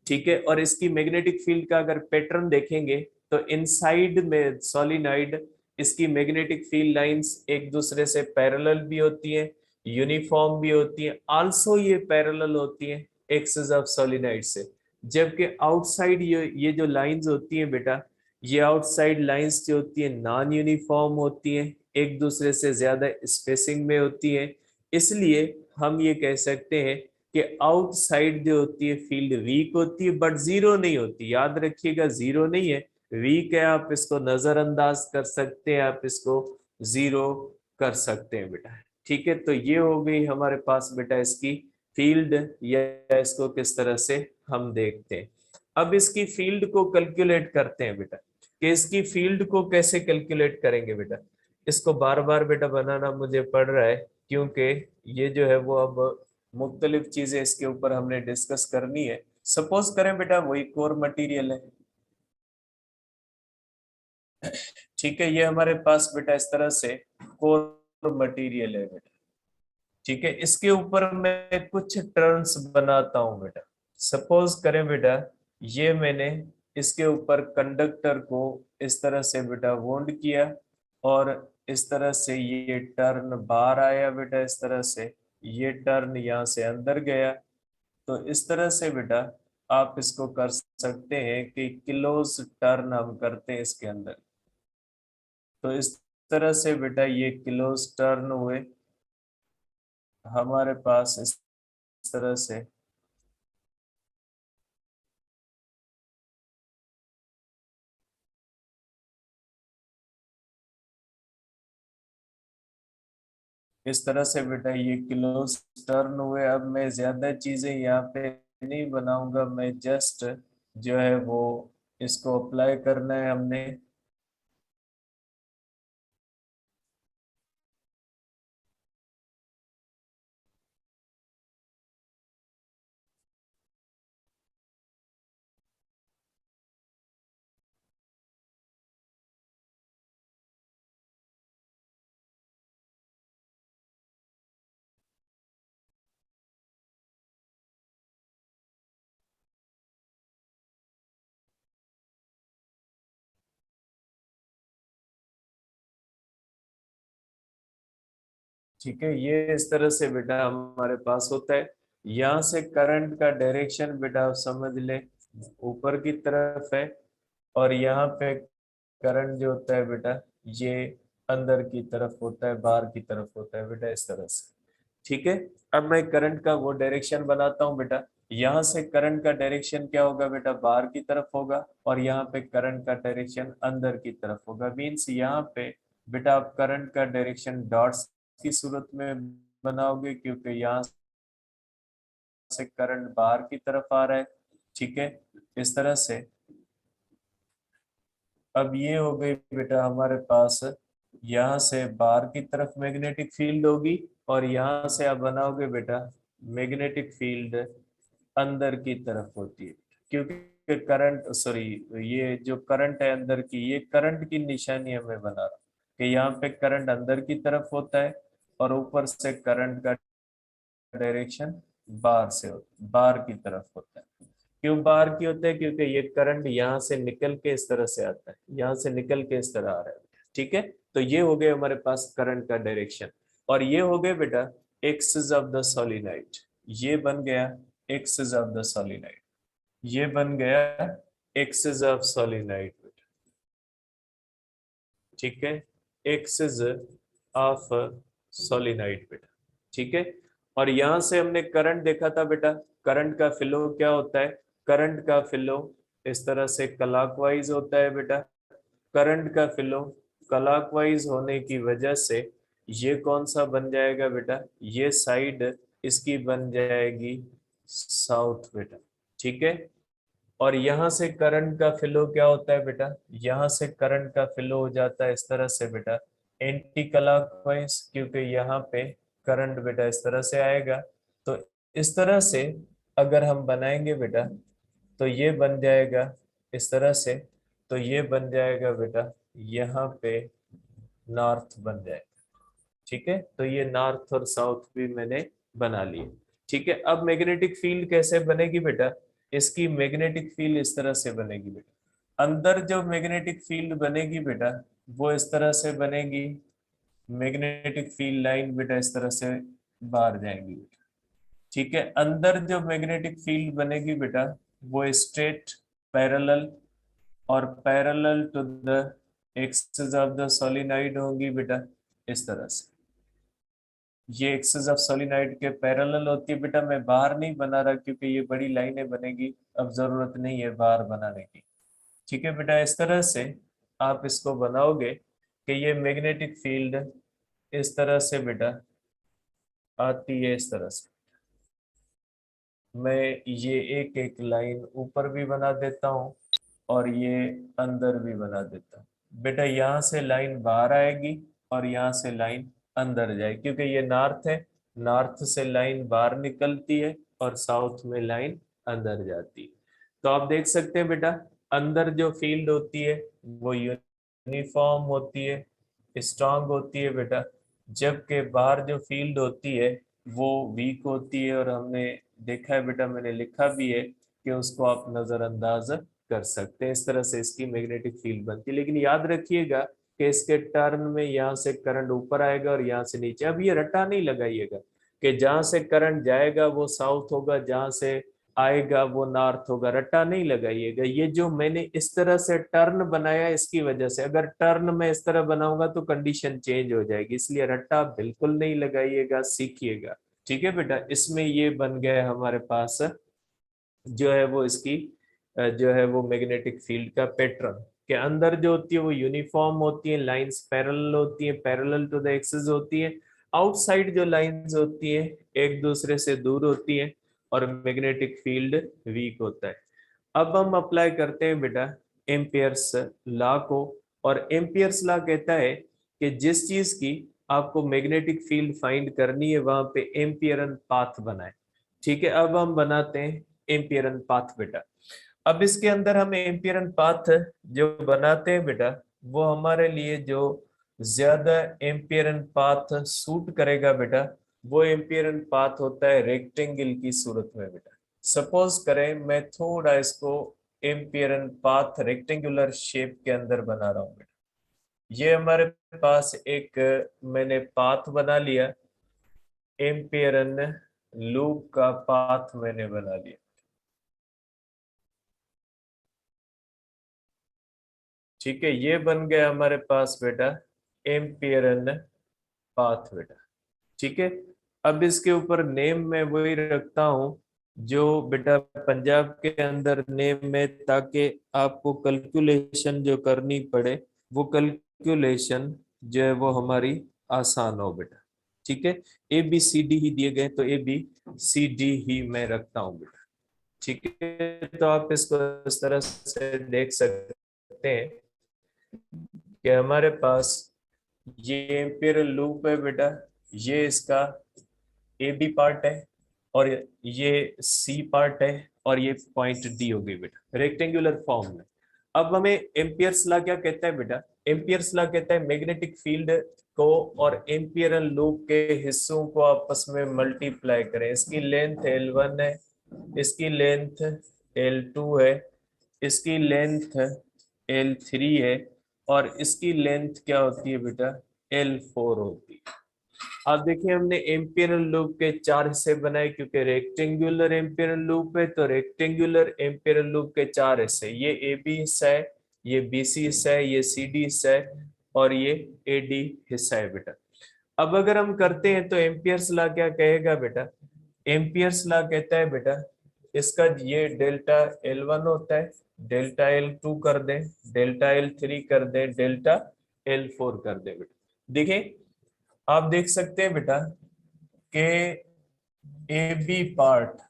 ठीक है, और इसकी मैग्नेटिक फील्ड का अगर पैटर्न देखेंगे तो इनसाइड में सोलिनॉइड इसकी मैग्नेटिक फील्ड लाइंस एक दूसरे से पैरेलल भी होती हैं, यूनिफॉर्म भी होती हैं, आल्सो ये पैरेलल होती हैं एक्सिस ऑफ सोलिनॉइड से। जबकि आउटसाइड ये जो लाइंस होती हैं बेटा, ये आउटसाइड लाइंस जो होती हैं नॉन यूनिफॉर्म होती हैं, एक दूसरे से ज्यादा स्पेसिंग में होती हैं। इसलिए हम ये कह सकते हैं कि आउटसाइड जो होती है फील्ड वीक होती है बट जीरो नहीं होती। याद रखिएगा जीरो नहीं है, वीक है। आप इसको नजरअंदाज कर सकते हैं, आप इसको जीरो कर सकते हैं बेटा। ठीक है, तो ये हो गई हमारे पास बेटा इसकी फील्ड, या इसको किस तरह से हम देखते हैं। अब इसकी फील्ड को कैलकुलेट करते हैं बेटा, कि इसकी फील्ड को कैसे कैलकुलेट करेंगे बेटा। इसको बार बार बेटा बनाना मुझे पड़ रहा है, क्योंकि ये जो है वो अब मुख्तलिफ चीजें इसके ऊपर हमने डिस्कस करनी है। सपोज करें बेटा वही कोर मटेरियल है, ठीक है, ये हमारे पास बेटा इस तरह से कोर मटेरियल है बेटा, ठीक है। इसके ऊपर मैं कुछ टर्न्स बनाता हूं बेटा। सपोज करें बेटा ये मैंने इसके ऊपर कंडक्टर को इस तरह से बेटा वोल्ड किया, और इस तरह से ये टर्न बाहर आया बेटा, इस तरह से ये टर्न यहाँ से अंदर गया। तो इस तरह से बेटा आप इसको कर सकते हैं कि किलोज टर्न हम करते हैं इसके अंदर। तो इस तरह से बेटा ये किलोज टर्न हुए हमारे पास, इस तरह से। इस तरह से बेटा ये किलोज टर्न हुए। अब मैं ज्यादा चीजें यहाँ पे नहीं बनाऊंगा, मैं जस्ट जो है वो इसको अप्लाई करना है हमने। ठीक है, ये इस तरह से बेटा हमारे पास होता है। यहाँ से करंट का डायरेक्शन बेटा आप समझ ले ऊपर की तरफ है, और यहाँ पे करंट जो होता है बेटा ये अंदर की तरफ होता है, बाहर की तरफ होता है बेटा, इस तरह से। ठीक है, अब मैं करंट का वो डायरेक्शन बनाता हूँ बेटा। यहाँ से करंट का डायरेक्शन क्या होगा बेटा, बाहर की तरफ होगा, और यहाँ पे करंट का डायरेक्शन अंदर की तरफ होगा। मीन्स यहाँ पे बेटा आप करंट का डायरेक्शन डॉट्स की सूरत में बनाओगे, क्योंकि यहाँ से करंट बाहर की तरफ आ रहा है। ठीक है, इस तरह से। अब ये हो गई बेटा हमारे पास, यहाँ से बाहर की तरफ मैग्नेटिक फील्ड होगी, और यहाँ से आप बनाओगे बेटा मैग्नेटिक फील्ड अंदर की तरफ होती है, क्योंकि करंट, सॉरी, ये जो करंट है अंदर की, ये करंट की निशानी हमें बना रहा कि यहाँ पे करंट अंदर की तरफ होता है, और ऊपर से करंट का डायरेक्शन बाहर से होता है, बाहर की तरफ होता है। क्यों बाहर की होता है, क्योंकि ये करंट यहाँ से निकल के इस तरह से आता है, यहाँ से निकल के इस तरह आ रहा है। ठीक है, तो ये हो गए हमारे पास करंट का डायरेक्शन। और ये हो गए बेटा एक्सिस ऑफ द सोलिनॉइड, ये बन गया एक्सिस ऑफ द सोलिनॉइड, ये बन गया एक्सिस ऑफ सोलिनॉइड। ठीक है, एक्सिस ऑफ सोलिनॉइड बेटा। ठीक है, और यहां से हमने करंट देखा था बेटा, करंट का फ्लो क्या होता है, करंट का फ्लो इस तरह से क्लॉकवाइज होता है बेटा। करंट का फ्लो क्लॉकवाइज होने की वजह से ये कौन सा बन जाएगा बेटा, ये साइड इसकी बन जाएगी साउथ बेटा। ठीक है, और यहाँ से करंट का फ्लो क्या होता है बेटा, यहाँ से करंट का फ्लो हो जाता है इस तरह से बेटा एंटी क्लॉकवाइज, क्योंकि यहाँ पे करंट बेटा इस तरह से आएगा। तो इस तरह से अगर हम बनाएंगे बेटा, तो ये बन जाएगा इस तरह से, तो ये बन जाएगा बेटा यहाँ पे नॉर्थ बन जाएगा। ठीक है, तो ये नॉर्थ और साउथ भी मैंने बना लिए। ठीक है, अब मैग्नेटिक फील्ड कैसे बनेगी बेटा, इसकी मैग्नेटिक फील्ड इस तरह से बनेगी बेटा। अंदर जो मैग्नेटिक फील्ड बनेगी बेटा वो इस तरह से बनेगी, मैग्नेटिक फील्ड लाइन बेटा इस तरह से बाहर जाएंगी बेटा। ठीक है, अंदर जो मैग्नेटिक फील्ड बनेगी बेटा वो स्ट्रेट पैरेलल और parallel to the axis of the solenoid होंगी बेटा, इस तरह से। ये एक्सिस ऑफ सोलिनॉइड के पैरेलल होती है बेटा। मैं बाहर नहीं बना रहा क्योंकि ये बड़ी लाइनें बनेगी, अब जरूरत नहीं है बाहर बनाने की। ठीक है बेटा, इस तरह से आप इसको बनाओगे कि ये मैग्नेटिक फील्ड इस तरह से बेटा आती है, इस तरह से। मैं ये एक एक लाइन ऊपर भी बना देता हूँ और ये अंदर भी बना देता हूँ। बेटा यहाँ से लाइन बाहर आएगी और यहाँ से लाइन अंदर जाएगी, क्योंकि ये नॉर्थ है, नॉर्थ से लाइन बाहर निकलती है और साउथ में लाइन अंदर जाती है। तो आप देख सकते हैं बेटा, अंदर जो फील्ड होती है वो यूनिफॉर्म होती है, स्ट्रांग होती है बेटा, जबकि बाहर जो फील्ड होती है वो वीक होती है। और हमने देखा है बेटा, मैंने लिखा भी है कि उसको आप नजरअंदाज कर सकते हैं। इस तरह से इसकी मैग्नेटिक फील्ड बनती है। लेकिन याद रखिएगा कि इसके टर्न में यहाँ से करंट ऊपर आएगा और यहाँ से नीचे। अब ये रट्टा नहीं लगाइएगा कि जहां से करंट जाएगा वो साउथ होगा, जहां से आएगा वो नॉर्थ होगा, रट्टा नहीं लगाइएगा। ये जो मैंने इस तरह से टर्न बनाया इसकी वजह से, अगर टर्न में इस तरह बनाऊंगा तो कंडीशन चेंज हो जाएगी, इसलिए रट्टा बिल्कुल नहीं लगाइएगा, सीखिएगा। ठीक है बेटा, इसमें ये बन गया हमारे पास जो है वो इसकी जो है वो मैग्नेटिक फील्ड का पैटर्न। के अंदर जो होती है वो यूनिफॉर्म होती है, लाइंस पैरेलल होती है, पैरेलल टू द एक्सिस होती है। आउटसाइड जो लाइंस होती है एक दूसरे से दूर होती है और मैग्नेटिक फील्ड वीक होता है। अब हम अप्लाई करते हैं बेटा एम्पियर्स लॉ को। और एम्पियर्स लॉ कहता है कि जिस चीज की आपको मैग्नेटिक फील्ड फाइंड करनी है वहां पे एम्पियरन पाथ बनाए। ठीक है, अब हम बनाते हैं एम्पियरन पाथ बेटा। अब इसके अंदर हम एम्पियरन पाथ जो बनाते हैं बेटा, वो हमारे लिए जो ज्यादा एम्पियरन पाथ सूट करेगा बेटा, वो एम्पियरन पाथ होता है रेक्टेंगल की सूरत में बेटा। सपोज करें मैं थोड़ा इसको एम्पियरन पाथ रेक्टेंगुलर शेप के अंदर बना रहा हूं बेटा। ये हमारे पास एक मैंने पाथ बना लिया, एम्पियरन लूप का पाथ मैंने बना लिया। ठीक है, ये बन गया हमारे पास बेटा एम्पियरन पाथ बेटा। ठीक है, अब इसके ऊपर नेम मैं वही रखता हूं जो बेटा पंजाब के अंदर नेम है, ताकि आपको कैलकुलेशन जो करनी पड़े वो कैलकुलेशन जो है वो हमारी आसान हो बेटा। ठीक है, ए बी सी डी ही दिए गए तो ए बी सी डी ही मैं रखता हूं बेटा। ठीक है, तो आप इसको इस तरह से देख सकते हैं कि हमारे पास ये एम्पियरल लूप है बेटा, ये इसका ए बी पार्ट है और ये सी पार्ट है और ये पॉइंट डी हो गई बेटा रेक्टेंगुलर फॉर्म में। अब हमें एम्पियर्स लॉ क्या कहता है बेटा? एम्पियर्स लॉ कहता है मैग्नेटिक फील्ड को और एम्पियरल लूप के हिस्सों को आपस में मल्टीप्लाई करें। इसकी लेंथ L1 है, इसकी लेंथ L2 है, इसकी लेंथ L3 है और इसकी लेंथ क्या होती है बेटा? L4 होती है। अब देखिए हमने एम्पियरल लूप के चार हिस्से बनाए, क्योंकि रेक्टेंगुलर एम्पियरल लूप है तो रेक्टेंगुलर एम्पियरल लूप के चार हिस्से, ये ए बी हिस्सा है, ये बी सी हिस्सा है, ये सी डी हिस्सा है और ये ए डी हिस्सा है बेटा। अब अगर हम करते हैं तो एम्पियर्स लॉ क्या कहेगा बेटा? एम्पियर्स लॉ कहता है बेटा इसका ये डेल्टा L1 होता है, डेल्टा L2 कर दें, डेल्टा L3 कर दें, डेल्टा L4 कर दें बेटा। देखिए आप देख सकते हैं बेटा के A B part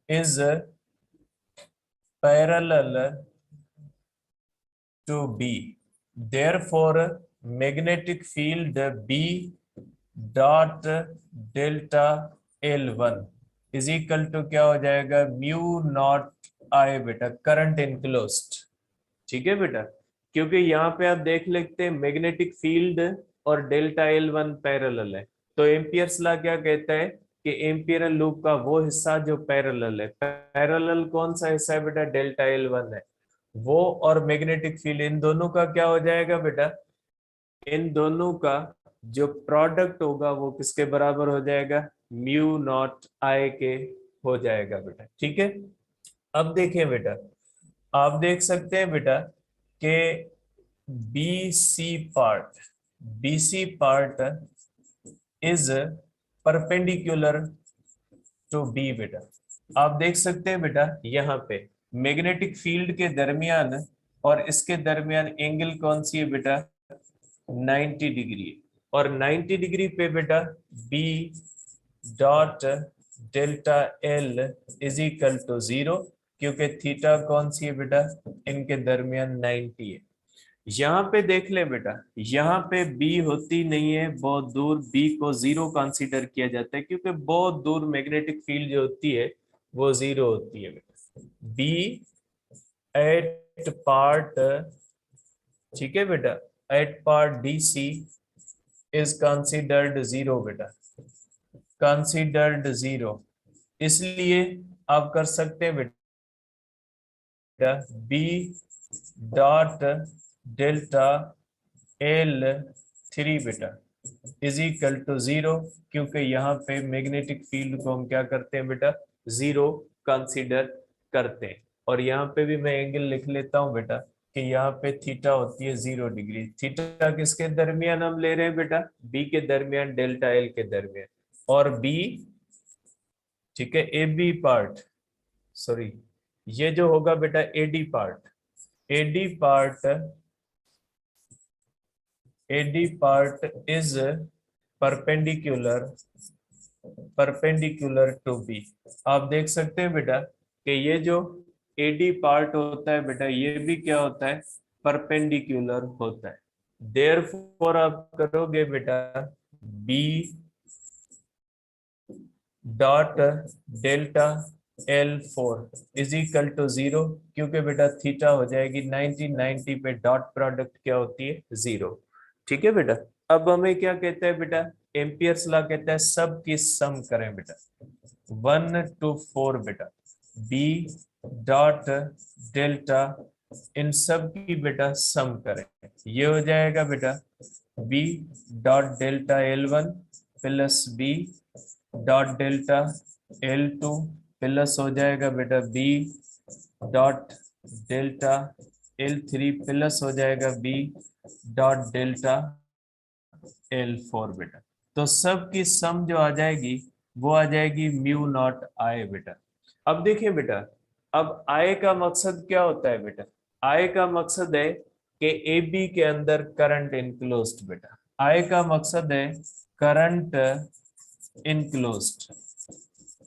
is parallel to B, therefore magnetic field B dot delta L1 is equal to क्या हो जाएगा? म्यू नॉट आई बेटा, करंट इनक्लोज्ड। ठीक है बेटा, क्योंकि यहाँ पे आप देख लेते हैं मैग्नेटिक फील्ड और डेल्टा L1 पैरेलल है। तो एम्पियर्स लॉ क्या कहता है कि एम्पियरल लूप का वो हिस्सा जो पैरेलल है, पैरेलल कौन सा हिस्सा है बेटा? डेल्टा L1 है वो, और मैग्नेटिक फील्ड इन दोनों का क्या हो जाएगा बेटा? इन दोनों का जो प्रोडक्ट होगा वो किसके बराबर हो जाएगा? म्यू नॉट आई के हो जाएगा बेटा। ठीक है, अब देखिए बेटा, आप देख सकते हैं बेटा कि B C part is perpendicular to B बेटा। आप देख सकते हैं बेटा यहाँ पे मैग्नेटिक फील्ड के दरमियान और इसके दरमियान एंगल कौन सी है बेटा? 90 डिग्री। और 90 डिग्री पे बेटा B dot delta L is equal to 0, क्योंकि थीटा कौन सी है बेटा, इनके दरमियान 90 है। यहाँ पे देख ले बेटा, यहाँ पे बी होती नहीं है, बहुत दूर, बी को 0 कंसीडर किया जाता है, क्योंकि बहुत दूर मैग्नेटिक फील्ड जो होती है वो 0 होती है बेटा। बी एट पार्ट, ठीक है बेटा, at part D C is considered 0 बेटा, कंसिडर्ड 0। इसलिए आप कर सकते हैं बेटा बी डॉट डेल्टा एल 3 बेटा इज इक्वल टू 0, क्योंकि यहाँ पे मैग्नेटिक फील्ड को हम क्या करते हैं बेटा, 0 कंसीडर करते हैं। और यहाँ पे भी मैं एंगल लिख लेता हूँ बेटा कि यहाँ पे थीटा होती है 0 डिग्री। थीटा किसके दरमियान हम ले रहे हैं बेटा, बी के दरमियान, डेल्टा एल के दरमियान। और बी, ठीक है, ए बी पार्ट, सॉरी, ये जो होगा बेटा AD part, AD part, AD part is perpendicular, perpendicular to B. आप देख सकते हैं बेटा कि ये जो एडी पार्ट होता है बेटा, ये भी क्या होता है, परपेंडिकुलर होता है। देयरफॉर आप करोगे बेटा B dot delta L4 is equal to 0, क्योंकि बेटा थीटा हो जाएगी 90 पे डॉट प्रोडक्ट क्या होती है, 0। ठीक है बेटा, अब हमें क्या कहता है बेटा, एम्पियर्स लॉ कहता है सब की सम करें बेटा, 1 to 4 बेटा, बी डॉट डेल्टा, इन सब की बेटा सम करें। ये हो जाएगा बेटा B dot delta L1 plus B dot delta L2 plus हो जाएगा बेटा B dot delta L3 plus हो जाएगा बी डॉट डेल्टा L4 बेटा। तो सब की सम जो आ जाएगी वो आ जाएगी म्यू नॉट आई बेटा। अब देखिए बेटा, अब आई का मकसद क्या होता है बेटा, आई का मकसद है कि ए बी के अंदर करंट इनक्लोज्ड बेटा, आई का मकसद है करंट इनक्लोज्ड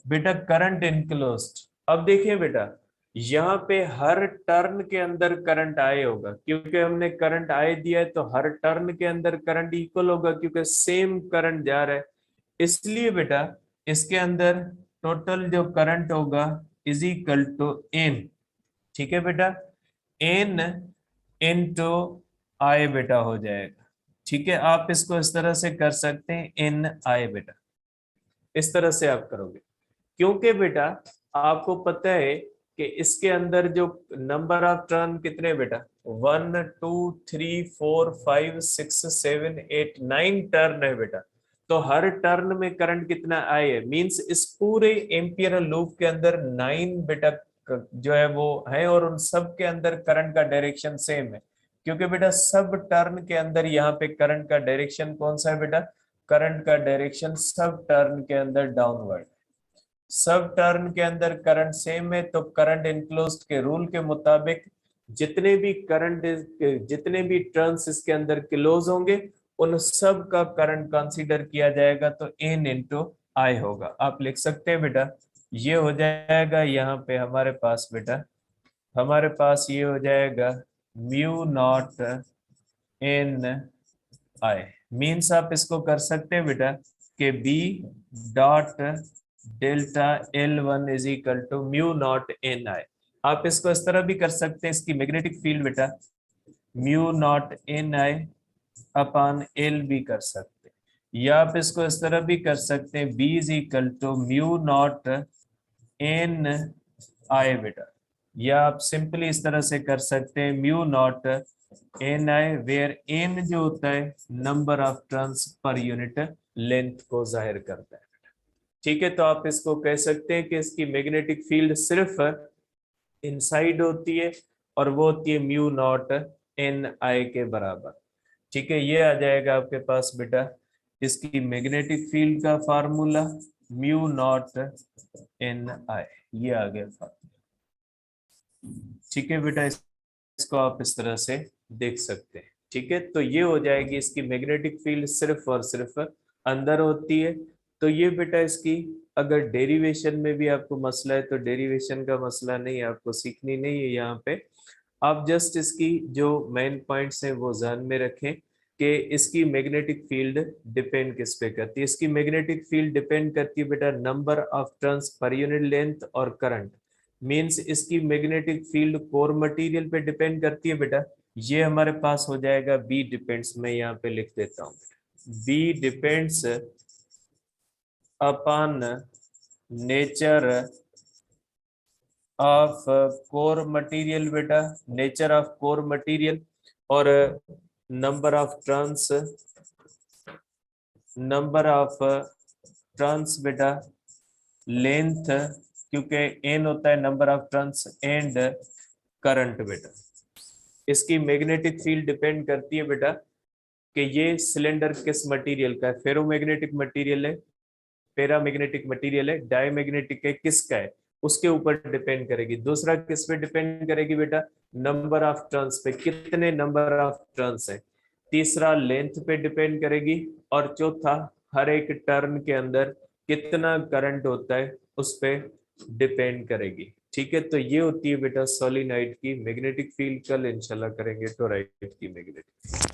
बेटा, करंट इनक्लोज्ड। अब देखिए बेटा, यहाँ पे हर टर्न के अंदर करंट आए होगा, क्योंकि हमने करंट आए दिया है, तो हर टर्न के अंदर करंट इक्वल होगा, क्योंकि सेम करंट जा रहा है। इसलिए बेटा इसके अंदर टोटल जो करंट होगा इज इक्वल टू एन, ठीक है बेटा, एन इनटू आई बेटा हो जाएगा। ठीक है, आप इसको इस तरह से कर सकते हैं, एन आई बेटा, इस तरह से आप करोगे, क्योंकि बेटा आपको पता है कि इसके अंदर जो नंबर ऑफ टर्न कितने बेटा, 1 2 3 4 5 6 7 8 9 टर्न है बेटा। तो हर टर्न में करंट कितना आए है, मींस इस पूरे एम्पियर लूप के अंदर 9 बेटा जो है वो है, और उन सब के अंदर करंट का डायरेक्शन सेम है, क्योंकि बेटा सब टर्न के अंदर यहाँ पे करंट का डायरेक्शन कौन सा है बेटा, करंट का डायरेक्शन सब टर्न के अंदर डाउनवर्ड, सब टर्न के अंदर करंट सेम है। तो करंट इनक्लोज्ड के रूल के मुताबिक जितने भी करंट, जितने भी टर्न्स इसके अंदर क्लोज होंगे, उन सब का करंट कंसीडर किया जाएगा, तो एन इंटू आई होगा। आप लिख सकते हैं बेटा, ये हो जाएगा यहाँ पे हमारे पास बेटा, हमारे पास ये हो जाएगा mu not n I. Means आप इसको कर सकते हैं बेटा कि B dot delta L1 is equal to mu not n I. आप इसको इस तरह भी कर सकते हैं, इसकी मैग्नेटिक फील्ड बेटा mu not n I upon L भी कर सकते हैं, या आप इसको इस तरह भी कर सकते हैं, B is equal to mu not n I बेटा, या आप सिंपली इस तरह से कर सकते हैं mu not n I, where n जो होता है number of turns per unit length को जाहिर करता है। ठीक है, तो आप इसको कह सकते हैं कि इसकी मैग्नेटिक फील्ड सिर्फ इनसाइड होती है, और वो होती है म्यू नॉट एन आई के बराबर। ठीक है, ये आ जाएगा आपके पास बेटा इसकी मैग्नेटिक फील्ड का फार्मूला, म्यू नॉट एन आई, ये आ गया फार्मूला। ठीक है बेटा, इसको आप इस तरह से देख सकते हैं। ठीक है, तो ये हो जाएगी इसकी मैग्नेटिक फील्ड सिर्फ और सिर्फ अंदर होती है, तो ये बेटा इसकी अगर डेरिवेशन में भी आपको मसला है तो डेरिवेशन का मसला नहीं है, आपको सीखनी नहीं है यहाँ पे। आप जस्ट इसकी जो मेन पॉइंट्स हैं वो ध्यान में रखें कि इसकी मैग्नेटिक फील्ड डिपेंड किस पे करती है। इसकी मैग्नेटिक फील्ड डिपेंड करती है बेटा number of turns per unit length और करंट। मींस इसकी मैग्नेटिक फील्ड कोर मटेरियल पे डिपेंड करती है बेटा। ये हमारे पास हो जाएगा बी डिपेंड्स, मैं यहाँ पे लिख देता हूँ, B depends upon nature of core material बेटा, नेचर ऑफ कोर मटेरियल, और number of turns, number of turns बेटा, लेंथ, क्योंकि एन होता है number of turns, and current बेटा। इसकी मैग्नेटिक फील्ड डिपेंड करती है बेटा कि ये सिलेंडर किस मटेरियल का है, फेरोमैग्नेटिक मटेरियल है, पैरामैग्नेटिक मटेरियल है, डायमैग्नेटिक है, किसका है, उसके ऊपर डिपेंड करेगी। दूसरा किस पे डिपेंड करेगी बेटा, नंबर ऑफ टर्न्स पे, कितने नंबर ऑफ टर्न्स है। तीसरा लेंथ पे डिपेंड करेगी, और चौथा हर एक टर्न के अंदर कितना करंट होता है उस पे डिपेंड करेगी। ठीक है, तो ये होती है बेटा सोलिनॉइड की मैग्नेटिक फील्ड। कल इंशाल्लाह करेंगे टोरॉइड की मैग्नेटिक।